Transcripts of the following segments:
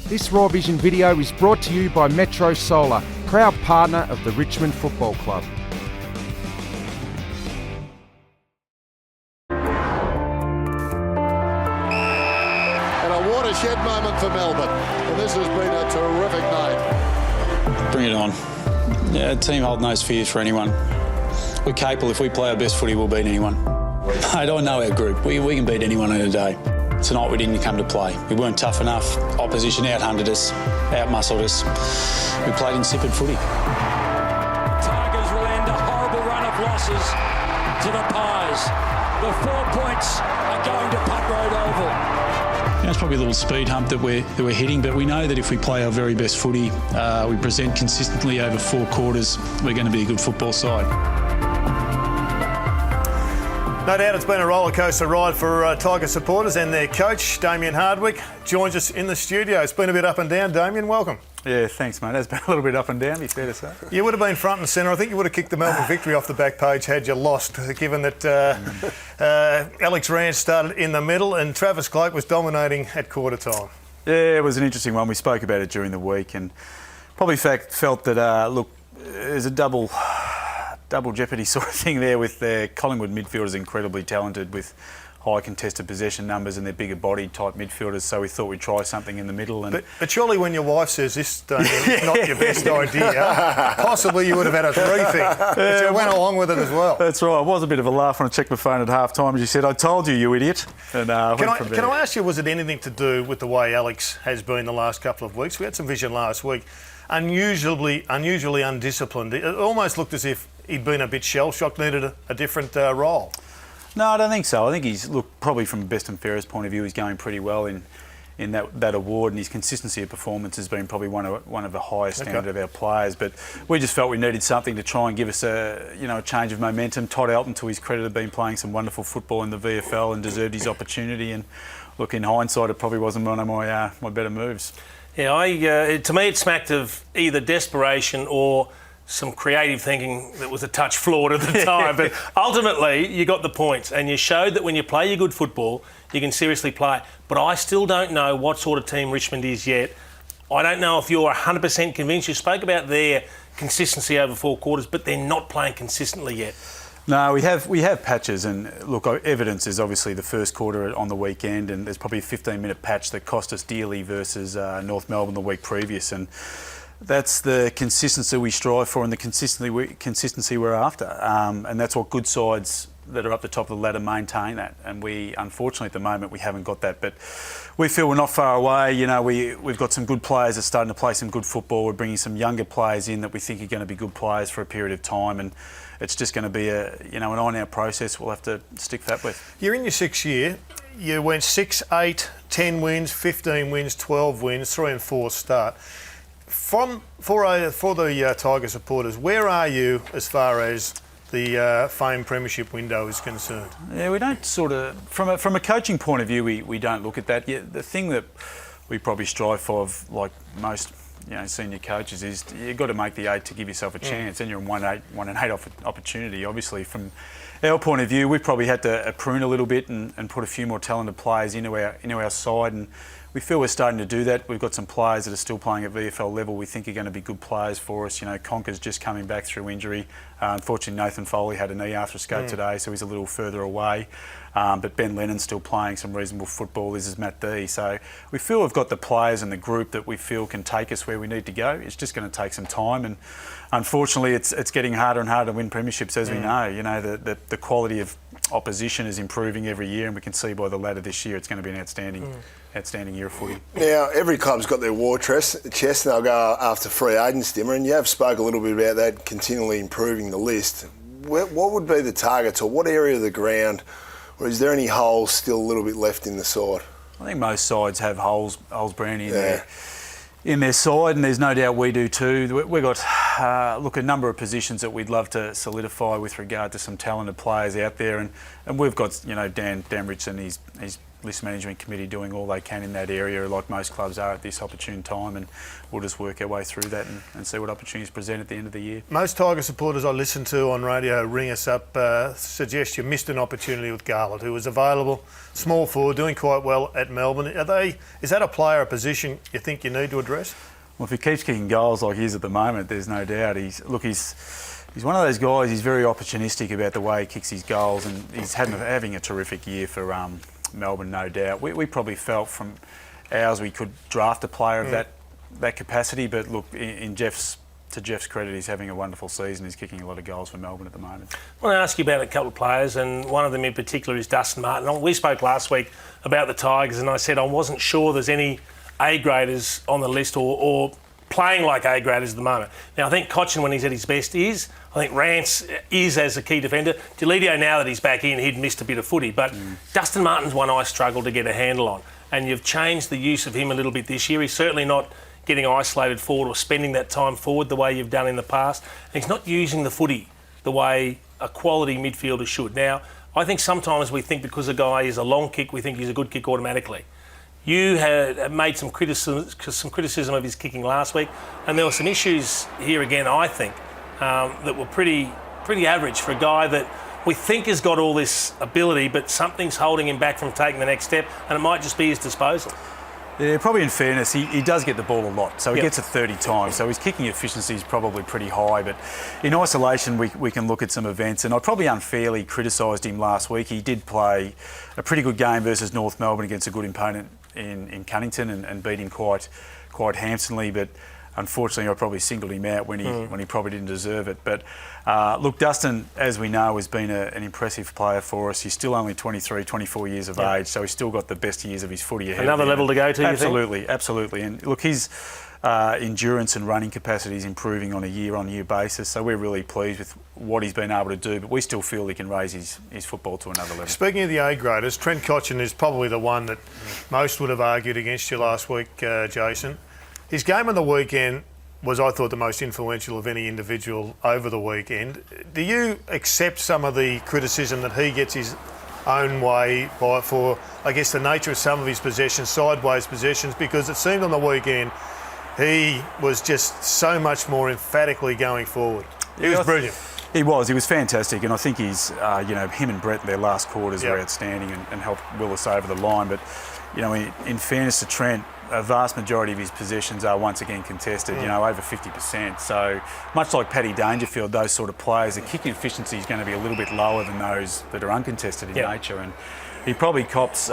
This Raw Vision video is brought to you by Metro Solar, proud partner of the Richmond Football Club. And a watershed moment for Melbourne. And this has been a terrific night. Bring it on. Yeah, team hold no fears for anyone. We're capable. If we play our best footy, we'll beat anyone. I don't know our group. We can beat anyone in a day. Tonight we didn't come to play. We weren't tough enough. Opposition out-hunted us, out-muscled us. We played insipid footy. Tigers will end a horrible run of losses to the Pies. The 4 points are going to Punt Road Oval. It's probably a little speed hump that we're hitting, but we know that if we play our very best footy, we present consistently over 4 quarters, we're going to be a good football side. No doubt it's been a rollercoaster ride for Tiger supporters, and their coach, Damien Hardwick, joins us in the studio. It's been a bit up and down. Damien, welcome. Yeah, thanks, mate. It's been a little bit up and down, be fair to say. You would have been front and centre. I think you would have kicked the Melbourne victory off the back page had you lost, given that Alex Rance started in the middle and Travis Cloke was dominating at quarter time. Yeah, it was an interesting one. We spoke about it during the week and probably felt that, look, there's a double jeopardy sort of thing there with their Collingwood midfielders, incredibly talented with high contested possession numbers and their bigger body type midfielders, so we thought we'd try something in the middle. And But surely when your wife says this, Damien, it's not your best idea, possibly you would have had a rethink, but you went along with it as well. That's right. It was a bit of a laugh when I checked my phone at half time as you said, I told you, you idiot. And, can I ask you, was it anything to do with the way Alex has been the last couple of weeks? We had some vision last week. Unusually undisciplined. It almost looked as if he'd been a bit shell-shocked, needed a different role. No, I don't think so. I think he's, probably from a best and fairest point of view, he's going pretty well in that award, and his consistency of performance has been probably one of the highest standard of our players. But we just felt we needed something to try and give us a change of momentum. Todd Elton, to his credit, had been playing some wonderful football in the VFL and deserved his opportunity. And look, in hindsight, it probably wasn't one of my better moves. Yeah, to me it smacked of either desperation or some creative thinking that was a touch flawed at the time. But ultimately, you got the points and you showed that when you play your good football, you can seriously play. But I still don't know what sort of team Richmond is yet. I don't know if you're 100% convinced. You spoke about their consistency over 4 quarters, but they're not playing consistently yet. No, we have patches, and look, evidence is obviously the first quarter on the weekend, and there's probably a 15-minute patch that cost us dearly versus North Melbourne the week previous, and that's the consistency we strive for and the consistency we're after, and that's what good sides that are up the top of the ladder maintain that. And we, unfortunately, at the moment, we haven't got that, but we feel we're not far away. You know, we've got some good players that are starting to play some good football. We're bringing some younger players in that we think are going to be good players for a period of time, and it's just going to be an on-out process we'll have to stick fat with. You're in your 6th year. You went 6, 8, 10 wins, 15 wins, 12 wins, 3 and 4 start. For the Tiger supporters, where are you as far as the famed premiership window is concerned? Yeah, we don't from a coaching point of view, we don't look at that. Yeah, the thing that we probably strive for, like most senior coaches, is you've got to make the 8 to give yourself a chance, and you're in 1-8 opportunity. Obviously, from our point of view, we've probably had to prune a little bit and put a few more talented players into our side, and we feel we're starting to do that. We've got some players that are still playing at VFL level we think are going to be good players for us. Conker's just coming back through injury. Unfortunately, Nathan Foley had a knee arthroscope today, so he's a little further away. But Ben Lennon's still playing some reasonable football, as is Matt D. So we feel we've got the players and the group that we feel can take us where we need to go. It's just going to take some time, and unfortunately it's getting harder and harder to win premierships, as we know. The quality of opposition is improving every year, and we can see by the ladder this year it's going to be an outstanding year of footy. Now, every club's got their war chest and they'll go after free agents, Dimmer, and you have spoke a little bit about that, continually improving the list. What would be the targets, or what area of the ground, or is there any holes still a little bit left in the side? I think most sides have holes, Brownie, in their side, and there's no doubt we do too. We've got a number of positions that we'd love to solidify with regard to some talented players out there, and we've got Dan Richardson. He's list management committee doing all they can in that area, like most clubs are at this opportune time, and we'll just work our way through that and see what opportunities present at the end of the year. Most Tiger supporters I listen to on radio ring us up, suggest you missed an opportunity with Garland, who was available, small forward, doing quite well at Melbourne. Is that a player, a position you think you need to address? Well, if he keeps kicking goals like he is at the moment, there's no doubt. He's one of those guys. He's very opportunistic about the way he kicks his goals, and he's having a terrific year for Melbourne, no doubt. We probably felt from ours we could draft a player of that capacity, but look, to Jeff's credit, he's having a wonderful season. He's kicking a lot of goals for Melbourne at the moment. I want to ask you about a couple of players, and one of them in particular is Dustin Martin. We spoke last week about the Tigers, and I said I wasn't sure there's any A-graders on the list or playing like A-graders at the moment. Now, I think Cochin, when he's at his best, is. I think Rance is as a key defender. Deledio, now that he's back in, he'd missed a bit of footy. But Dustin Martin's one I struggle to get a handle on. And you've changed the use of him a little bit this year. He's certainly not getting isolated forward or spending that time forward the way you've done in the past. And he's not using the footy the way a quality midfielder should. Now, I think sometimes we think because a guy is a long kick, we think he's a good kick automatically. You had made some criticism of his kicking last week, and there were some issues here again, I think, that were pretty average for a guy that we think has got all this ability, but something's holding him back from taking the next step, and it might just be his disposal. Yeah, probably in fairness, he does get the ball a lot, so he gets it 30 times, so his kicking efficiency is probably pretty high, but in isolation we can look at some events, and I probably unfairly criticised him last week. He did play a pretty good game versus North Melbourne against a good opponent in Cunnington and beat him quite handsomely, but unfortunately I probably singled him out when he probably didn't deserve it. But look, Dustin, as we know, has been an impressive player for us. He's still only 23, 24 years of age, so he's still got the best years of his footy ahead. Another level to go to, absolutely, you think? Absolutely. And look, his endurance and running capacity is improving on a year-on-year basis, so we're really pleased with what he's been able to do, but we still feel he can raise his football to another level. Speaking of the A-graders, Trent Cotchin is probably the one that most would have argued against you last week, Jason. His game on the weekend was, I thought, the most influential of any individual over the weekend. Do you accept some of the criticism that he gets his own way for, I guess, the nature of some of his possessions, sideways possessions, because it seemed on the weekend he was just so much more emphatically going forward. He was brilliant. He was fantastic, and I think he's, him and Brett in their last quarters were outstanding and helped will us over the line. But, in fairness to Trent, a vast majority of his possessions are once again contested, over 50%. So much like Paddy Dangerfield, those sort of players, the kicking efficiency is going to be a little bit lower than those that are uncontested in nature. And he probably cops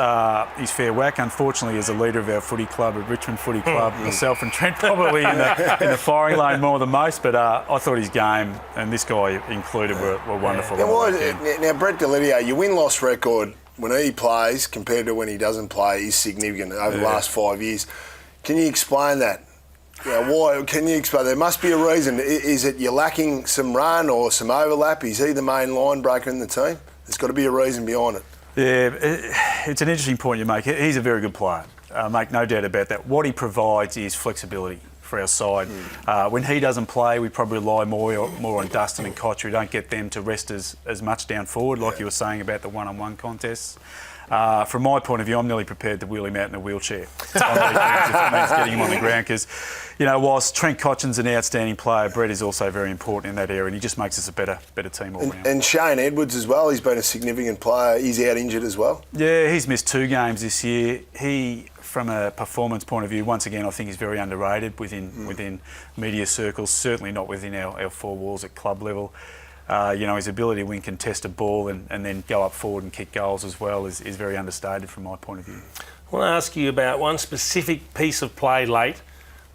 his fair whack, unfortunately, as a leader of our footy club, at Richmond Footy Club. Myself and Trent probably in the firing lane more than most, but I thought his game, and this guy included, were wonderful. Now, Brett Deledio, your win-loss record when he plays compared to when he doesn't play is significant over the last 5 years. Can you explain that? Why? Can you explain? There must be a reason. Is it you're lacking some run or some overlap? Is he the main line breaker in the team? There's got to be a reason behind it. Yeah, it's an interesting point you make. He's a very good player, make no doubt about that. What he provides is flexibility for our side. When he doesn't play, we probably rely more on Dustin and Koch. We don't get them to rest as much down forward, like you were saying about the one-on-one contests. From my point of view, I'm nearly prepared to wheel him out in a wheelchair. If it means getting him on the ground, because, whilst Trent Cotchin's an outstanding player, Brett is also very important in that area, and he just makes us a better team all round. And Shane Edwards as well, he's been a significant player. He's out injured as well. Yeah, he's missed 2 games this year. He, from a performance point of view, once again, I think he's very underrated within media circles, certainly not within our 4 walls at club level. His ability to win contested ball and then go up forward and kick goals as well is very understated from my point of view. I want to ask you about one specific piece of play late.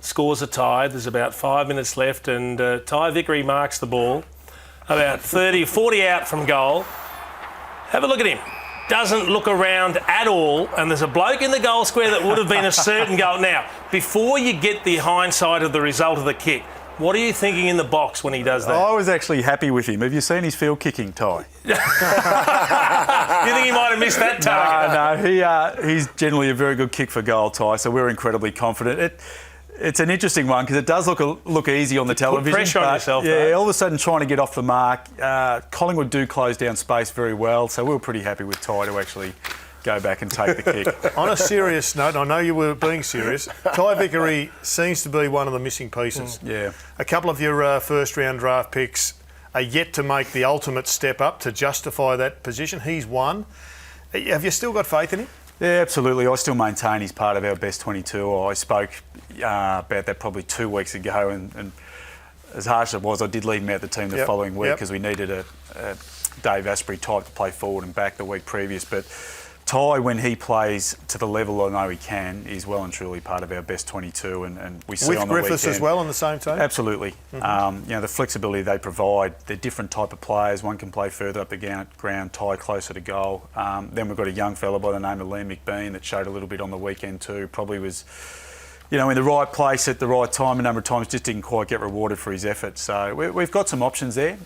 Scores are tied, there's about 5 minutes left, and Ty Vickery marks the ball about 40 out from goal. Have a look at him. Doesn't look around at all, and there's a bloke in the goal square that would have been a certain goal. Now, before you get the hindsight of the result of the kick, what are you thinking in the box when he does that? I was actually happy with him. Have you seen his field kicking, Ty? You think he might have missed that target? No. He's generally a very good kick for goal, Ty, so we're incredibly confident. It's an interesting one because it does look easy on the television. Put pressure on yourself, yeah, though. all of a sudden trying to get off the mark. Collingwood do close down space very well, so we were pretty happy with Ty to actually go back and take the kick. On a serious note, I know you were being serious, Ty Vickery seems to be one of the missing pieces. Yeah. A couple of your first-round draft picks are yet to make the ultimate step up to justify that position. He's one. Have you still got faith in him? Yeah, absolutely. I still maintain he's part of our best 22. I spoke about that probably 2 weeks ago, and as harsh as it was, I did leave him out the team the following week because we needed a Dave Asprey type to play forward and back the week previous. But Ty, when he plays to the level I know he can, is well and truly part of our best 22, and we see with on the Griffiths weekend, as well on the same team. Absolutely. The flexibility they provide, they're different type of players. One can play further up the ground, Ty closer to goal. Then we've got a young fella by the name of Liam McBean that showed a little bit on the weekend too. Probably was, in the right place at the right time. A number of times just didn't quite get rewarded for his effort. So we've got some options there.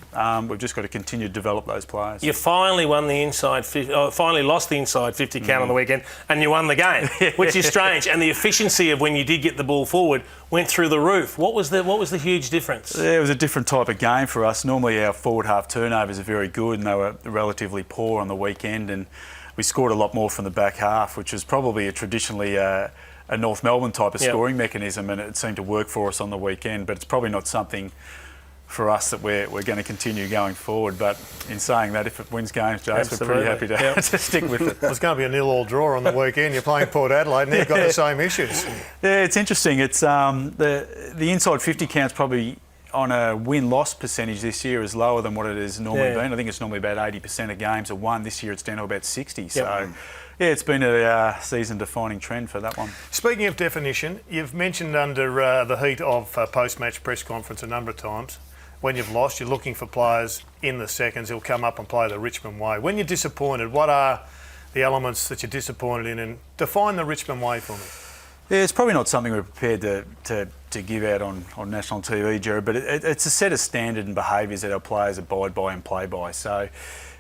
We've just got to continue to develop those players. You finally won the finally lost the inside 50 count on the weekend, and you won the game, which is strange. And the efficiency of when you did get the ball forward went through the roof. What was the huge difference? Yeah, it was a different type of game for us. Normally our forward half turnovers are very good, and they were relatively poor on the weekend. And we scored a lot more from the back half, which was probably traditionally a North Melbourne type of scoring mechanism, and it seemed to work for us on the weekend. But it's probably not something for us that we're going to continue going forward. But in saying that, if it wins games, Jace, we're pretty happy to stick with it. There's going to be a 0-0 draw on the weekend. You're playing Port Adelaide, and they've got the same issues. Yeah, it's interesting. It's the inside 50 count's probably on a win-loss percentage this year is lower than what it has normally been. I think it's normally about 80% of games are won. This year it's down to about 60. So. Yeah, it's been a season-defining trend for that one. Speaking of definition, you've mentioned under the heat of post-match press conference a number of times, when you've lost, you're looking for players in the seconds who'll come up and play the Richmond way. When you're disappointed, what are the elements that you're disappointed in? And define the Richmond way for me. Yeah, it's probably not something we're prepared to give out on national TV, Jared, but it's a set of standard and behaviours that our players abide by and play by. So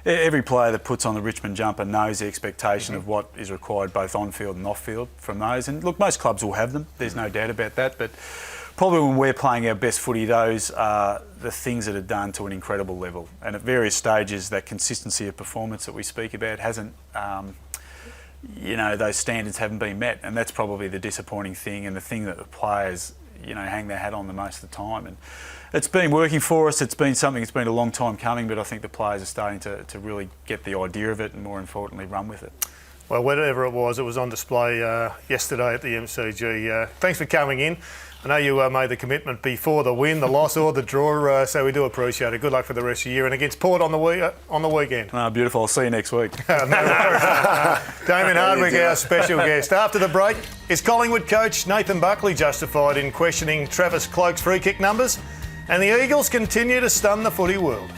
every player that puts on the Richmond jumper knows the expectation of what is required both on-field and off-field from those. And look, most clubs will have them, there's no doubt about that, but probably when we're playing our best footy, those are the things that are done to an incredible level. And at various stages, that consistency of performance that we speak about hasn't, those standards haven't been met. And that's probably the disappointing thing and the thing that the players, hang their hat on the most of the time. And it's been working for us. It's been something that's been a long time coming, but I think the players are starting to really get the idea of it and, more importantly, run with it. Well, whatever it was on display yesterday at the MCG. Thanks for coming in. I know you made the commitment before the win, the loss or the draw, so we do appreciate it. Good luck for the rest of the year and against Port on the weekend. Oh, beautiful. I'll see you next week. No worries. Damien Hardwick, our special guest. After the break, is Collingwood coach Nathan Buckley justified in questioning Travis Cloke's free kick numbers? And the Eagles continue to stun the footy world.